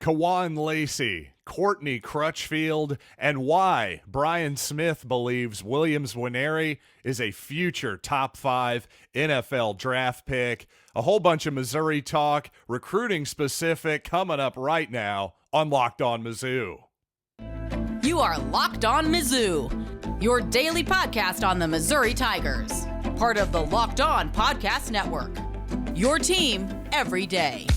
Kewan Lacy, Courtney Crutchfield, and why Brian Smith believes Williams Nwaneri is a future top 5 NFL draft pick. A whole bunch of Missouri talk, recruiting specific, coming up right now on Locked On Mizzou. You are Locked On Mizzou, your daily podcast on the Missouri Tigers. Part of the Locked On Podcast Network, your team every day.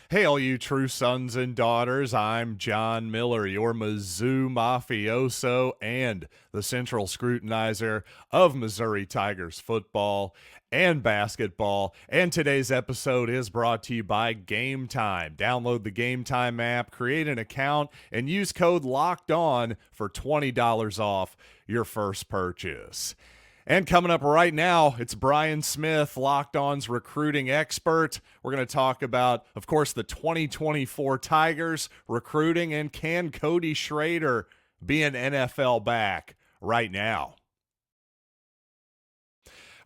Hey, all you true sons and daughters, I'm John Miller, your Mizzou mafioso and the central scrutinizer of Missouri Tigers football and basketball. And today's episode is brought to you by Game Time. Download the Game Time app, create an account, and use code LOCKEDON for $20 off your first purchase. And coming up right now, it's Brian Smith, Locked On's recruiting expert. We're going to talk about, of course, the 2024 Tigers recruiting, and can Cody Schrader be an NFL back right now?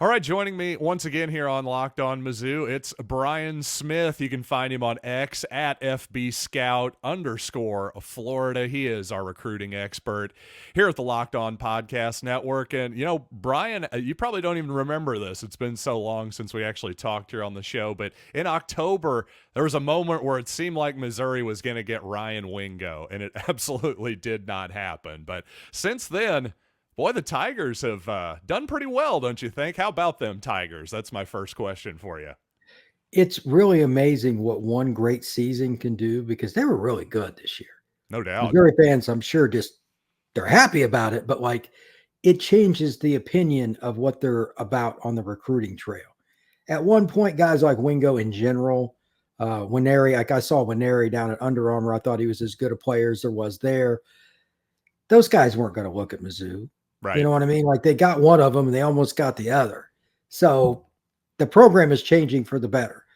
All right, joining me once again here on Locked On Mizzou, it's Brian Smith. You can find him on X at FBScout_Florida. He is our recruiting expert here at the Locked On Podcast Network. And, you know, Brian, you probably don't even remember this. It's been so long since we actually talked here on the show. But in October, there was a moment where it seemed like Missouri was going to get Ryan Wingo, and it absolutely did not happen. But since then, boy, the Tigers have done pretty well, don't you think? How about them Tigers? That's my first question for you. It's really amazing what one great season can do, because they were really good this year. No doubt. Missouri fans, I'm sure, they're happy about it, but it changes the opinion of what they're about on the recruiting trail. At one point, guys like Wingo in general, Nwaneri, like I saw Nwaneri down at Under Armour. I thought he was as good a player as there was there. Those guys weren't going to look at Mizzou. Right. You know what I mean? Like, they got one of them and they almost got the other. So the program is changing for the better.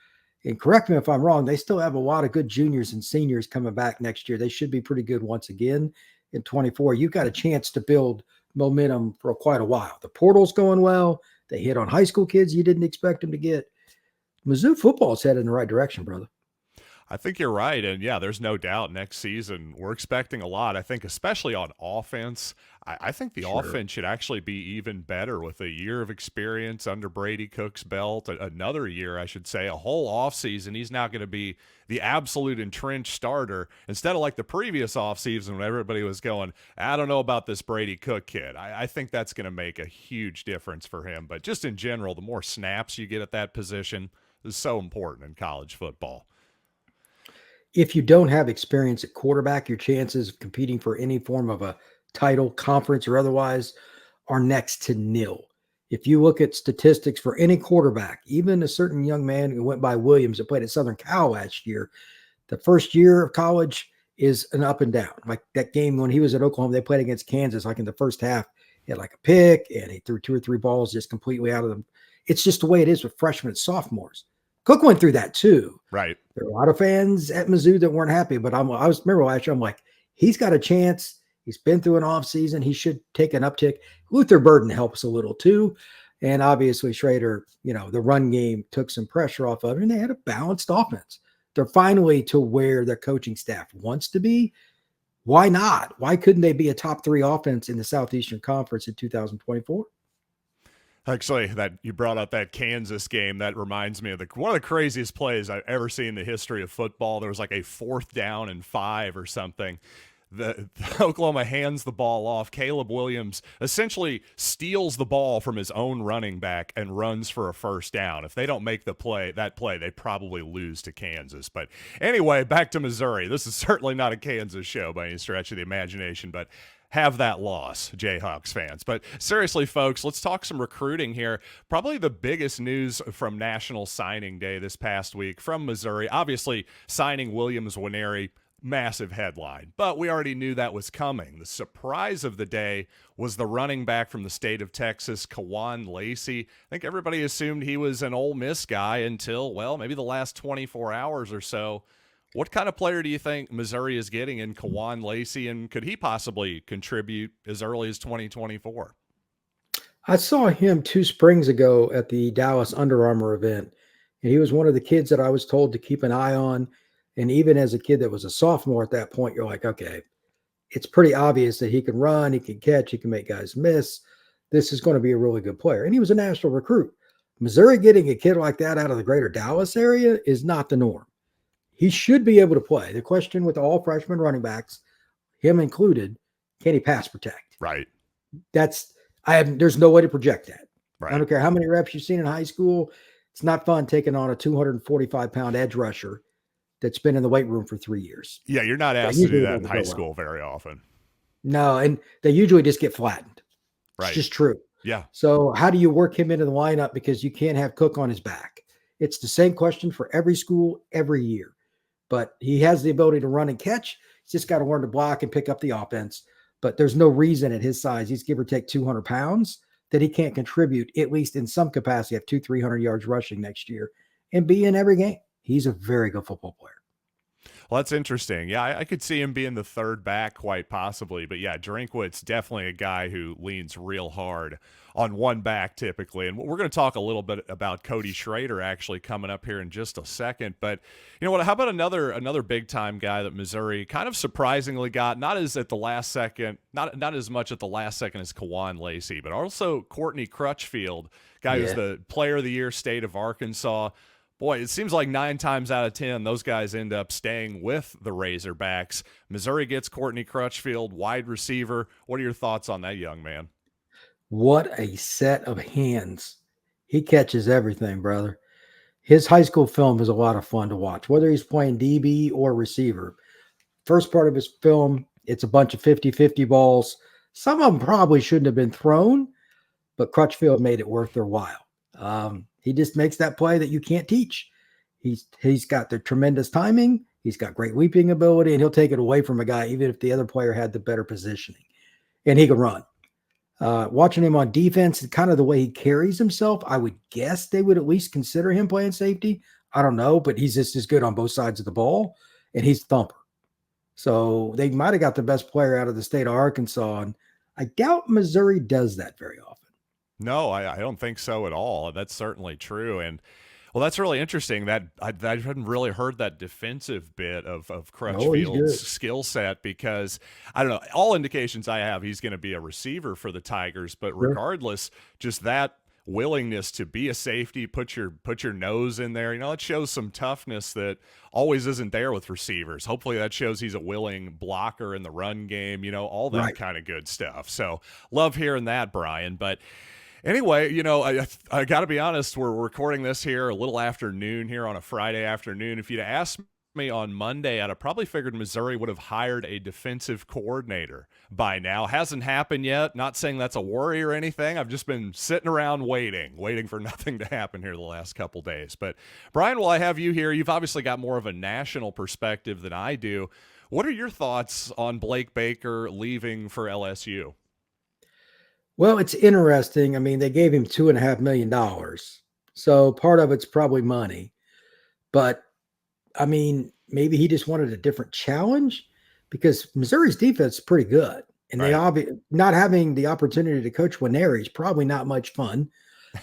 And correct me if I'm wrong, they still have a lot of good juniors and seniors coming back next year. They should be pretty good once again in 24. You've got a chance to build momentum for quite a while. The portal's going well. They hit on high school kids you didn't expect them to get. Mizzou football is headed in the right direction, brother. I think you're right. And yeah, there's no doubt next season we're expecting a lot. I think especially on offense, I think the offense should actually be even better with a year of experience under Brady Cook's belt, another year, I should say, a whole offseason. He's now going to be the absolute entrenched starter instead of like the previous offseason when everybody was going, I don't know about this Brady Cook kid. I think that's going to make a huge difference for him. But just in general, the more snaps you get at that position is so important in college football. If you don't have experience at quarterback, your chances of competing for any form of a title, conference, or otherwise are next to nil. If you look at statistics for any quarterback, even a certain young man who went by Williams that played at Southern Cal last year, the first year of college is an up and down. Like that game when he was at Oklahoma, they played against Kansas, like in the first half, he had like a pick and he threw 2 or 3 balls just completely out of them. It's just the way it is with freshmen and sophomores. Cook went through that too. Right. There are a lot of fans at Mizzou that weren't happy, but remember last year, I'm like, he's got a chance. He's been through an off season. He should take an uptick. Luther Burden helps a little too. And obviously Schrader, the run game took some pressure off of it, and they had a balanced offense. They're finally to where their coaching staff wants to be. Why not? Why couldn't they be a top 3 offense in the Southeastern Conference in 2024? Actually, that you brought up that Kansas game, that reminds me of one of the craziest plays I've ever seen in the history of football. There was like a 4th down and 5 or something. The Oklahoma hands the ball off. Caleb Williams essentially steals the ball from his own running back and runs for a first down. If they don't make that play, they probably lose to Kansas. But anyway, back to Missouri. This is certainly not a Kansas show by any stretch of the imagination, but have that loss, Jayhawks fans. But seriously, folks, let's talk some recruiting here. Probably the biggest news from National Signing Day this past week from Missouri, obviously signing Williams Nwaneri, massive headline, but we already knew that was coming. The surprise of the day was the running back from the state of Texas, Kewan Lacy. I think everybody assumed he was an Ole Miss guy until, well, maybe the last 24 hours or so. What kind of player do you think Missouri is getting in Kewan Lacy, and could he possibly contribute as early as 2024? I saw him 2 springs ago at the Dallas Under Armour event, and he was one of the kids that I was told to keep an eye on. And even as a kid that was a sophomore at that point, you're like, okay, it's pretty obvious that he can run, he can catch, he can make guys miss. This is going to be a really good player. And he was a national recruit. Missouri getting a kid like that out of the greater Dallas area is not the norm. He should be able to play. The question with all freshman running backs, him included, can he pass protect? Right. There's no way to project that. Right. I don't care how many reps you've seen in high school. It's not fun taking on a 245-pound edge rusher that's been in the weight room for 3 years. Yeah, you're not asked to do that in high school very often. No, and they usually just get flattened. Right. It's just true. Yeah. So how do you work him into the lineup because you can't have Cook on his back? It's the same question for every school every year. But he has the ability to run and catch. He's just got to learn to block and pick up the offense. But there's no reason at his size, he's give or take 200 pounds, that he can't contribute, at least in some capacity, have 200-300 yards rushing next year and be in every game. He's a very good football player. Well, that's interesting. Yeah, I could see him being the third back quite possibly. But yeah, Drinkwit's definitely a guy who leans real hard on one back typically. And we're going to talk a little bit about Cody Schrader actually coming up here in just a second. But you know what? How about another big time guy that Missouri kind of surprisingly got, not as at the last second, not as much at the last second as Kewan Lacy, but also Courtney Crutchfield, guy who's the player of the year, state of Arkansas. Boy, it seems like 9 times out of 10, those guys end up staying with the Razorbacks. Missouri gets Courtney Crutchfield, wide receiver. What are your thoughts on that young man? What a set of hands. He catches everything, brother. His high school film is a lot of fun to watch, whether he's playing DB or receiver. First part of his film, it's a bunch of 50-50 balls. Some of them probably shouldn't have been thrown, but Crutchfield made it worth their while. He just makes that play that you can't teach. He's got the tremendous timing. He's got great leaping ability, and he'll take it away from a guy, even if the other player had the better positioning. And he can run. Watching him on defense and kind of the way he carries himself, I would guess they would at least consider him playing safety. I don't know, but he's just as good on both sides of the ball, and he's a thumper. So they might have got the best player out of the state of Arkansas, and I doubt Missouri does that very often. No, I don't think so at all. That's certainly true. And well, that's really interesting. That I hadn't really heard that defensive bit of Crutchfield's skill set, because I don't know, all indications I have, he's going to be a receiver for the Tigers. But regardless, just that willingness to be a safety, put your nose in there, it shows some toughness that always isn't there with receivers. Hopefully that shows he's a willing blocker in the run game, all that kind of good stuff. So love hearing that, Brian. But anyway, I got to be honest, we're recording this here a little after noon here on a Friday afternoon. If you'd asked me on Monday, I'd have probably figured Missouri would have hired a defensive coordinator by now. Hasn't happened yet. Not saying that's a worry or anything. I've just been sitting around waiting for nothing to happen here the last couple days. But Brian, while I have you here, you've obviously got more of a national perspective than I do. What are your thoughts on Blake Baker leaving for LSU? Well, it's interesting. I mean, they gave him $2.5 million. So part of it's probably money. But, I mean, maybe he just wanted a different challenge, because Missouri's defense is pretty good. And they not having the opportunity to coach Nwaneri is probably not much fun.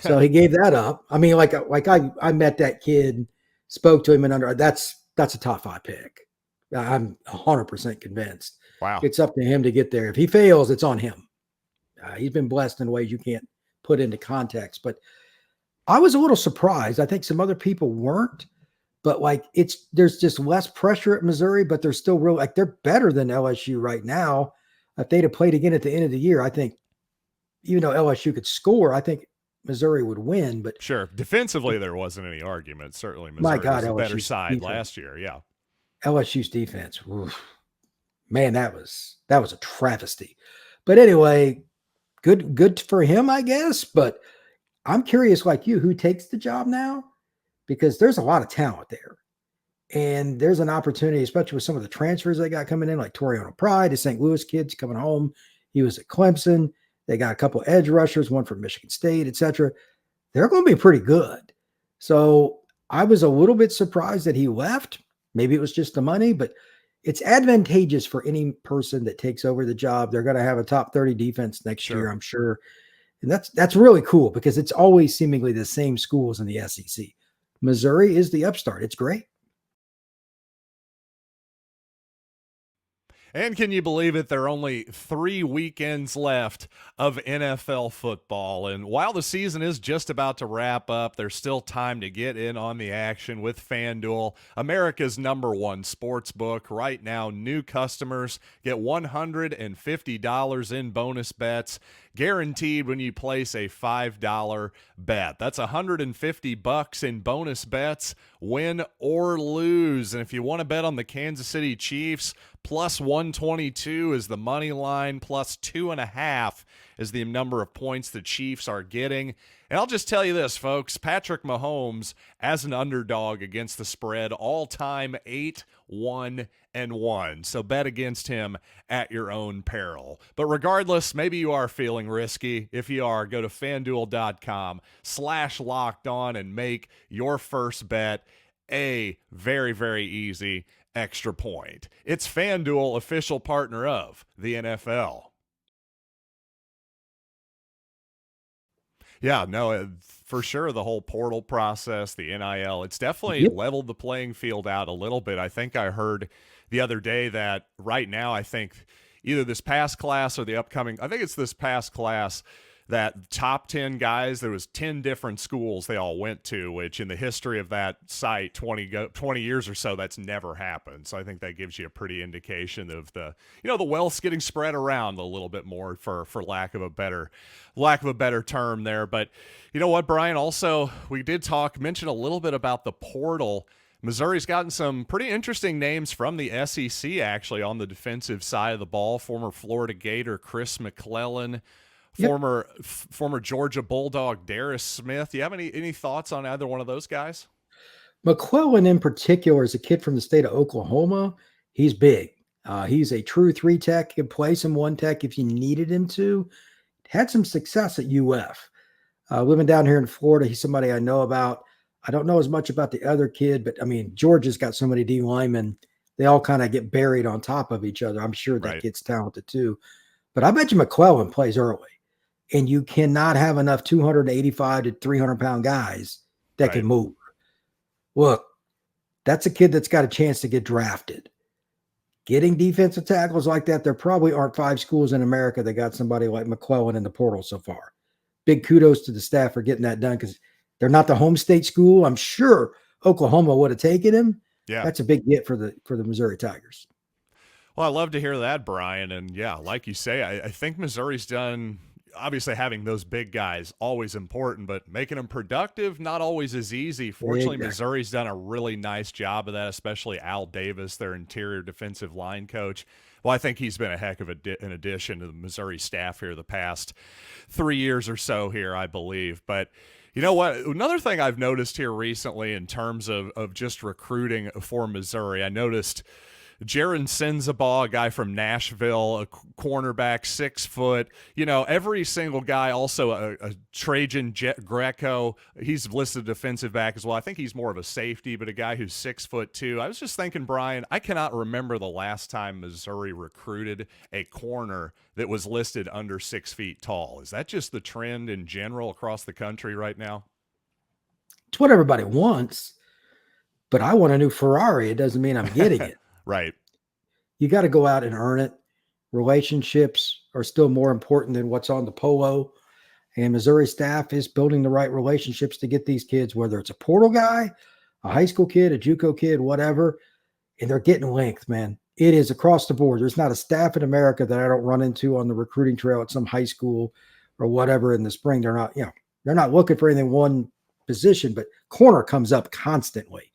So he gave that up. I mean, like I met that kid, spoke to him, and that's a top 5 pick. I'm 100% convinced. Wow. It's up to him to get there. If he fails, it's on him. He's been blessed in ways you can't put into context. But I was a little surprised. I think some other people weren't. But there's just less pressure at Missouri, but they're still they're better than LSU right now. If they'd have played again at the end of the year, I think, even though LSU could score, I think Missouri would win. But sure, defensively there wasn't any argument. Certainly Missouri was the better side last year. Yeah, LSU's defense, man, that was a travesty. But anyway, good for him, I guess. But I'm curious, like you, who takes the job now, because there's a lot of talent there, and there's an opportunity, especially with some of the transfers they got coming in, like Toriano Pride, the St. Louis kid's coming home. He was at Clemson. They got a couple edge rushers, one from Michigan State, etc. They're going to be pretty good. So I was a little bit surprised that he left. Maybe it was just the money, but it's advantageous for any person that takes over the job. They're going to have a top 30 defense next year, I'm sure. And that's really cool because it's always seemingly the same schools in the SEC. Missouri is the upstart. It's great. And can you believe it? There are only 3 weekends left of NFL football. And while the season is just about to wrap up, there's still time to get in on the action with FanDuel, America's #1 sportsbook. Right now, new customers get $150 in bonus bets, guaranteed when you place a $5 bet. That's $150 in bonus bets, win or lose. And if you want to bet on the Kansas City Chiefs, plus 122 is the money line, plus 2.5 is the number of points the Chiefs are getting. And I'll just tell you this, folks, Patrick Mahomes as an underdog against the spread, all-time 8-1-1. So bet against him at your own peril. But regardless, maybe you are feeling risky. If you are, go to FanDuel.com/lockedon and make your first bet a very, very easy extra point. It's FanDuel, official partner of the NFL. Yeah, no, for sure. The whole portal process, the NIL, it's definitely leveled the playing field out a little bit. I think I heard the other day that right now, I think either this past class or the upcoming, I think it's this past class, that top 10 guys, there was 10 different schools they all went to, which in the history of that site, 20 years or so, that's never happened. So I think that gives you a pretty indication of the wealth's getting spread around a little bit more, for lack of a better term there. But you know what, Brian, also we did mention a little bit about the portal. Missouri's gotten some pretty interesting names from the SEC, actually, on the defensive side of the ball. Former Florida Gator Chris McClellan, former Georgia Bulldog Darius Smith. Do you have any thoughts on either one of those guys? McClellan in particular is a kid from the state of Oklahoma. He's big. He's a true 3-tech. He can play some 1-tech if you needed him to. Had some success at UF. Living down here in Florida, he's somebody I know about. I don't know as much about the other kid, but I mean, Georgia's got so many D linemen. They all kind of get buried on top of each other. I'm sure that kid's talented too. But I bet you McClellan plays early. And you cannot have enough 285 to 300-pound guys that can move. Look, that's a kid that's got a chance to get drafted. Getting defensive tackles like that, there probably aren't 5 schools in America that got somebody like McClellan in the portal so far. Big kudos to the staff for getting that done because they're not the home state school. I'm sure Oklahoma would have taken him. Yeah, that's a big get for the Missouri Tigers. Well, I love to hear that, Brian. And yeah, like you say, I think Missouri's done. Obviously, having those big guys always important, but making them productive, not always as easy. Fortunately, Missouri's done a really nice job of that, especially Al Davis, their interior defensive line coach. Well, I think he's been a heck of an addition to the Missouri staff here the past 3 years or so here, I believe. But you know what? Another thing I've noticed here recently in terms of just recruiting for Missouri, I noticed Jaron Sensabaugh, a guy from Nashville, a cornerback, 6 foot. You know, every single guy, also a Trajan Greco. He's listed defensive back as well. I think he's more of a safety, but a guy who's 6'2". I was just thinking, Brian, I cannot remember the last time Missouri recruited a corner that was listed under 6 feet tall. Is that just the trend in general across the country right now? It's what everybody wants, but I want a new Ferrari. It doesn't mean I'm getting it. Right. You got to go out and earn it. Relationships are still more important than what's on the polo. And Missouri staff is building the right relationships to get these kids, whether it's a portal guy, a high school kid, a JUCO kid, whatever. And they're getting length, man. It is across the board. There's not a staff in America that I don't run into on the recruiting trail at some high school or whatever in the spring. They're not looking for anything one position, but corner comes up constantly.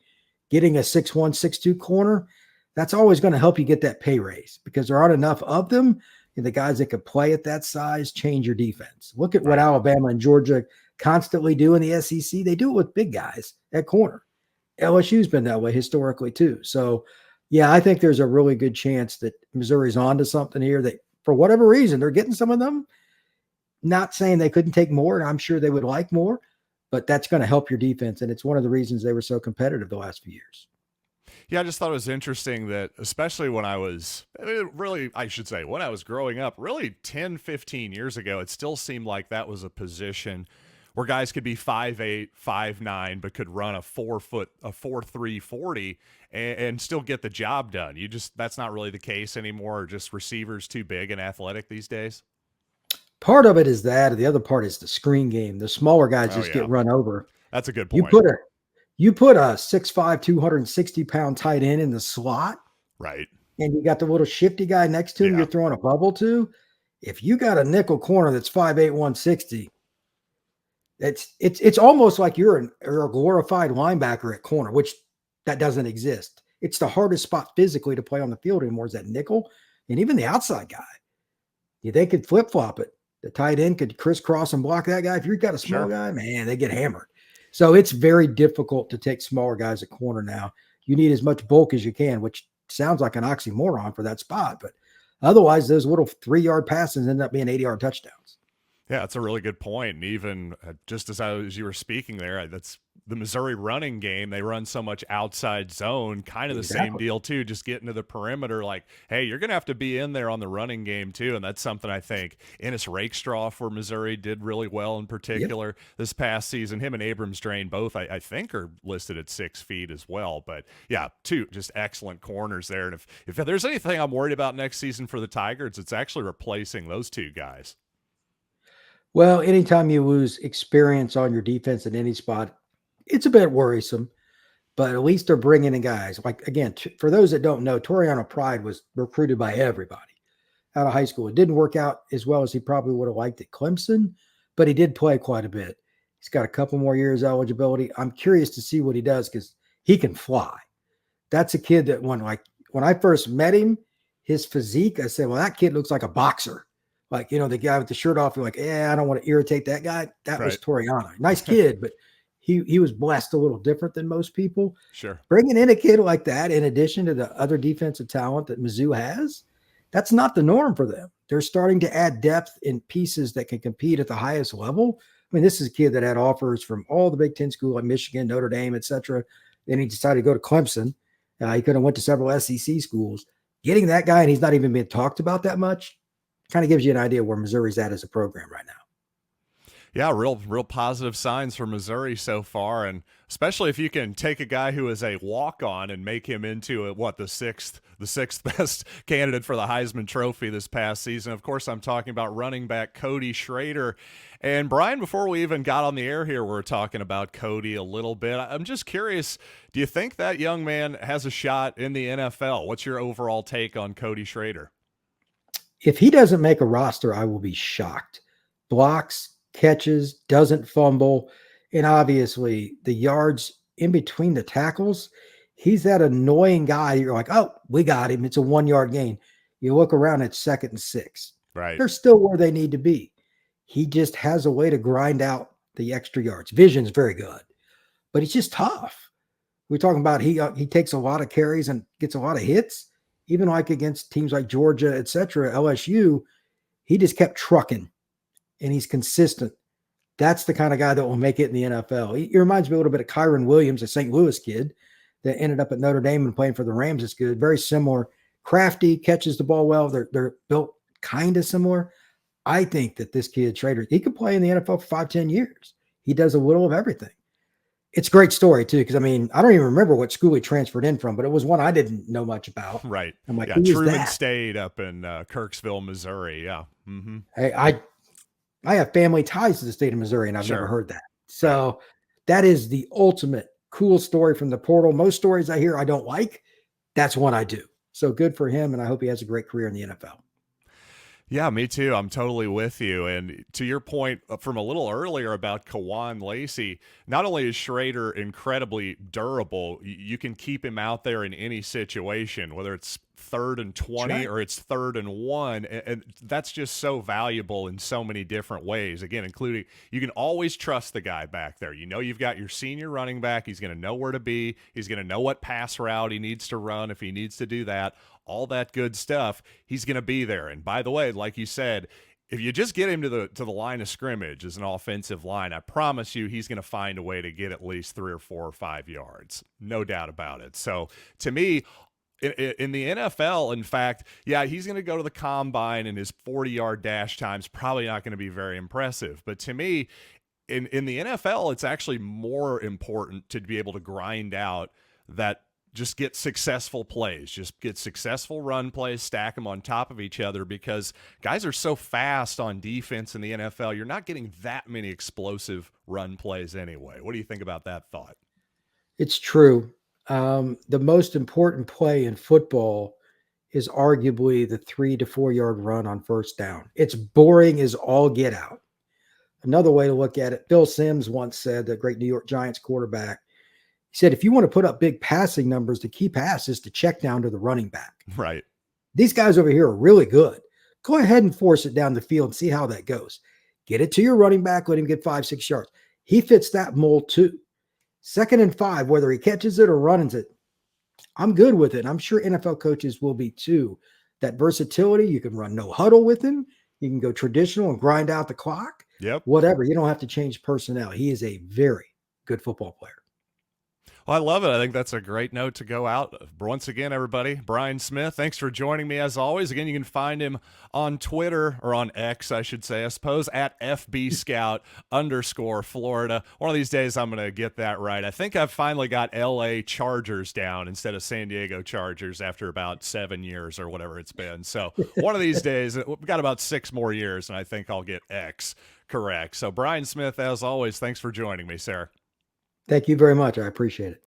Getting a 6'1", 6'2" corner, that's always going to help you get that pay raise because there aren't enough of them. And the guys that could play at that size change your defense. Look at what Alabama and Georgia constantly do in the SEC. They do it with big guys at corner. LSU's been that way historically too. So, yeah, I think there's a really good chance that Missouri's onto something here that for whatever reason, they're getting some of them. Not saying they couldn't take more, and I'm sure they would like more, but that's going to help your defense. And it's one of the reasons they were so competitive the last few years. Yeah, I just thought it was interesting that, especially when I was, really, I should say, when I was growing up, really 10, 15 years ago, it still seemed like that was a position where guys could be 5'8", 5'9", but could run a 4'3" 40 and still get the job done. That's not really the case anymore. Or just receivers too big and athletic these days. Part of it is that, and the other part is the screen game. The smaller guys just get run over. That's a good point. You put a 6'5", 260-pound tight end in the slot, right? And you got the little shifty guy next to him you're throwing a bubble to. If you got a nickel corner that's 5'8", 160, it's almost like you're a glorified linebacker at corner, which that doesn't exist. It's the hardest spot physically to play on the field anymore is that nickel, and even the outside guy. Yeah, they could flip-flop it. The tight end could crisscross and block that guy. If you've got a small guy, man, they get hammered. So it's very difficult to take smaller guys at corner now. You need as much bulk as you can, which sounds like an oxymoron for that spot. But otherwise, those little 3-yard passes end up being 80-yard touchdowns. Yeah, that's a really good point. And even just as you were speaking there, that's the Missouri running game. They run so much outside zone, kind of the same deal too, just getting to the perimeter. Like, hey, you're going to have to be in there on the running game too. And that's something I think Ennis Rakestraw for Missouri did really well in particular this past season. Him and Abrams Drain both, I think, are listed at 6 feet as well. But yeah, two just excellent corners there. And if there's anything I'm worried about next season for the Tigers, it's actually replacing those two guys. Well, anytime you lose experience on your defense in any spot, it's a bit worrisome, but at least they're bringing in guys. Like, again, for those that don't know, Toriano Pride was recruited by everybody out of high school. It didn't work out as well as he probably would have liked at Clemson, but he did play quite a bit. He's got a couple more years eligibility. I'm curious to see what he does because he can fly. That's a kid that when I first met him, his physique, I said, well, that kid looks like a boxer. Like, the guy with the shirt off, you're like, I don't want to irritate that guy. That was Toriano. Nice kid, but he was blessed a little different than most people. Sure. Bringing in a kid like that, in addition to the other defensive talent that Mizzou has, that's not the norm for them. They're starting to add depth in pieces that can compete at the highest level. I mean, this is a kid that had offers from all the Big Ten schools like Michigan, Notre Dame, etc. Then he decided to go to Clemson. He could have went to several SEC schools. Getting that guy, and he's not even being talked about that much, kind of gives you an idea where Missouri's at as a program right now. Yeah, real positive signs for Missouri so far, and especially if you can take a guy who is a walk-on and make him into the sixth best candidate for the Heisman Trophy this past season. Of course, I'm talking about running back Cody Schrader. And Brian, before we even got on the air here, we were talking about Cody a little bit. I'm just curious, do you think that young man has a shot in the NFL? What's your overall take on Cody Schrader? If he doesn't make a roster, I will be shocked. Blocks, catches, doesn't fumble, and obviously the yards in between the tackles, he's that annoying guy. You're like, oh, we got him. It's a 1-yard gain. You look around, it's 2nd and 6. Right. They're still where they need to be. He just has a way to grind out the extra yards. Vision's very good, but he's just tough. We're talking about he takes a lot of carries and gets a lot of hits, even like against teams like Georgia, etc., LSU. He just kept trucking. And he's consistent. That's the kind of guy that will make it in the NFL. He reminds me a little bit of Kyron Williams, a St. Louis kid that ended up at Notre Dame and playing for the Rams. It's good. Very similar. Crafty, catches the ball well. They're built kind of similar. I think that this kid, Schrader, he could play in the NFL for 5-10 years. He does a little of everything. It's a great story, too, because, I don't even remember what school he transferred in from, but it was one I didn't know much about. Right. I'm like, Truman State up in Kirksville, Missouri. Yeah. Mm-hmm. Hey, I have family ties to the state of Missouri, and I've never heard that. So that is the ultimate cool story from the portal. Most stories I hear I don't like. That's one I do. So good for him, and I hope he has a great career in the NFL. Yeah, me too. I'm totally with you. And to your point from a little earlier about Kewan Lacy, not only is Schrader incredibly durable, you can keep him out there in any situation, whether it's 3rd and 20 or it's 3rd and 1. And that's just so valuable in so many different ways. Again, including you can always trust the guy back there. You've got your senior running back. He's going to know where to be. He's going to know what pass route he needs to run if he needs to do that. All that good stuff, he's going to be there. And by the way, like you said, if you just get him to the line of scrimmage as an offensive line, I promise you he's going to find a way to get at least 3 or 4 or 5 yards. No doubt about it. So to me, in the NFL, in fact, yeah, he's going to go to the combine and his 40-yard dash time's probably not going to be very impressive. But to me, in the NFL, it's actually more important to be able to grind out that, just get successful plays, just get successful run plays, stack them on top of each other, because guys are so fast on defense in the NFL. You're not getting that many explosive run plays anyway. What do you think about that thought? It's true. The most important play in football is arguably the 3 to 4 yard run on first down. It's boring as all get out. Another way to look at it, Bill Sims once said, the great New York Giants quarterback, he said, if you want to put up big passing numbers, the key pass is to check down to the running back. Right. These guys over here are really good. Go ahead and force it down the field and see how that goes. Get it to your running back, let him get 5-6 yards. He fits that mold too. 2nd and 5, whether he catches it or runs it, I'm good with it. I'm sure NFL coaches will be too. That versatility, you can run no huddle with him. You can go traditional and grind out the clock. Yep. Whatever. You don't have to change personnel. He is a very good football player. Well, I love it. I think that's a great note to go out. Once again, everybody, Brian Smith, thanks for joining me as always. Again, you can find him on Twitter, or on X, I should say, I suppose, at FBScout_Florida. One of these days, I'm going to get that right. I think I've finally got LA Chargers down instead of San Diego Chargers after about 7 years or whatever it's been. So one of these days, we've got about 6 more years, and I think I'll get X correct. So Brian Smith, as always, thanks for joining me, sir. Thank you very much. I appreciate it.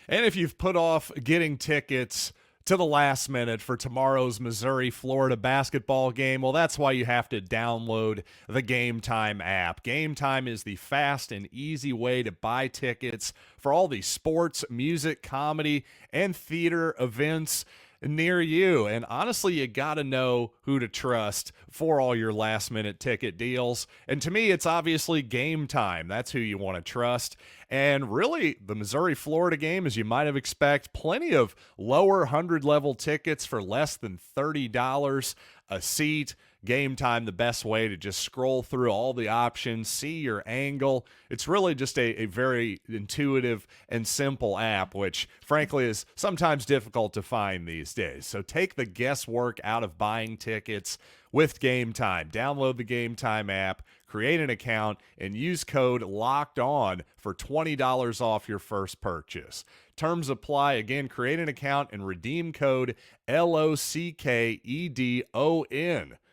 And if you've put off getting tickets to the last minute for tomorrow's Missouri-Florida basketball game, well, that's why you have to download the Game Time app. Game Time is the fast and easy way to buy tickets for all the sports, music, comedy, and theater events near you. And honestly, you got to know who to trust for all your last-minute ticket deals. And to me, it's obviously Game Time. That's who you want to trust. And really, the Missouri-Florida game, as you might have expected, plenty of lower 100-level tickets for less than $30 a seat. Game Time, the best way to just scroll through all the options, see your angle. It's really just a very intuitive and simple app, which frankly is sometimes difficult to find these days. So take the guesswork out of buying tickets with Game Time. Download the Game Time app, create an account, and use code LOCKEDON for $20 off your first purchase. Terms apply. Again, create an account and redeem code LOCKEDON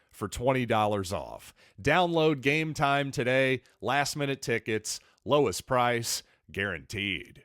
for $20 off. Download Game Time today. Last-minute tickets, lowest price, guaranteed.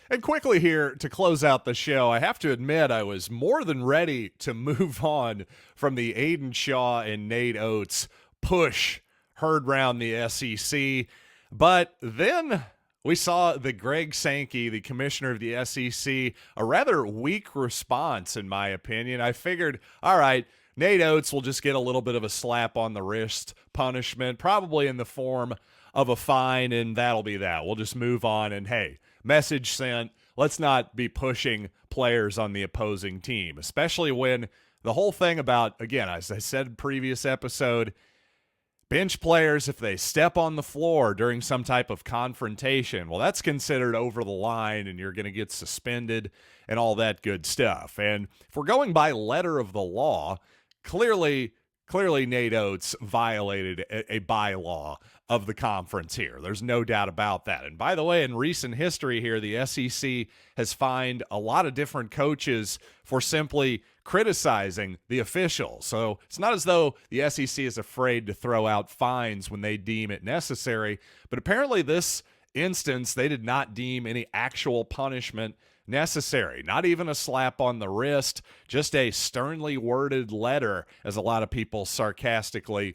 And quickly here, to close out the show, I have to admit I was more than ready to move on from the Aiden Shaw and Nate Oates push heard round the SEC. But then we saw the Greg Sankey, the commissioner of the SEC, a rather weak response, in my opinion. I figured, all right, Nate Oates will just get a little bit of a slap on the wrist punishment, probably in the form of a fine, and that'll be that. We'll just move on, and hey, message sent. Let's not be pushing players on the opposing team, especially when the whole thing about, again, as I said in previous episode, bench players, if they step on the floor during some type of confrontation, well, that's considered over the line and you're going to get suspended and all that good stuff. And if we're going by letter of the law, clearly Nate Oates violated a bylaw of the conference here. There's no doubt about that. And by the way, in recent history here, the SEC has fined a lot of different coaches for simply criticizing the officials. So it's not as though the SEC is afraid to throw out fines when they deem it necessary, but apparently this instance, they did not deem any actual punishment necessary. Not even a slap on the wrist, just a sternly worded letter, as a lot of people sarcastically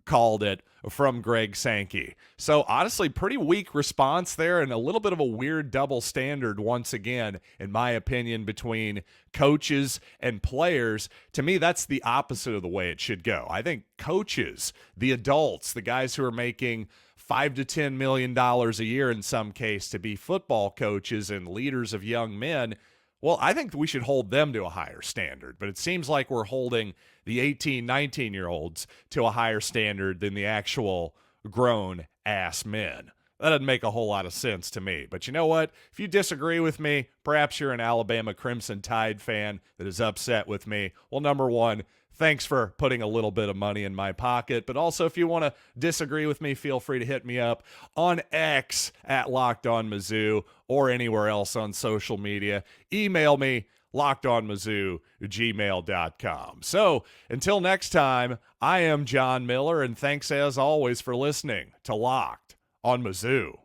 called it, from Greg Sankey. So honestly, pretty weak response there, and a little bit of a weird double standard once again, in my opinion, between coaches and players. To me, that's the opposite of the way it should go. I think coaches, the adults, the guys who are making $5 to $10 million a year in some case to be football coaches and leaders of young men, Well, I think we should hold them to a higher standard, but it seems like we're holding the 18, 19-year-olds to a higher standard than the actual grown-ass men. That doesn't make a whole lot of sense to me. But you know what? If you disagree with me, perhaps you're an Alabama Crimson Tide fan that is upset with me. Well, number one, thanks for putting a little bit of money in my pocket. But also, if you want to disagree with me, feel free to hit me up on X at Locked On Mizzou or anywhere else on social media. Email me, lockedonmizzou@gmail.com. So until next time, I am John Miller, and thanks as always for listening to Locked on Mizzou.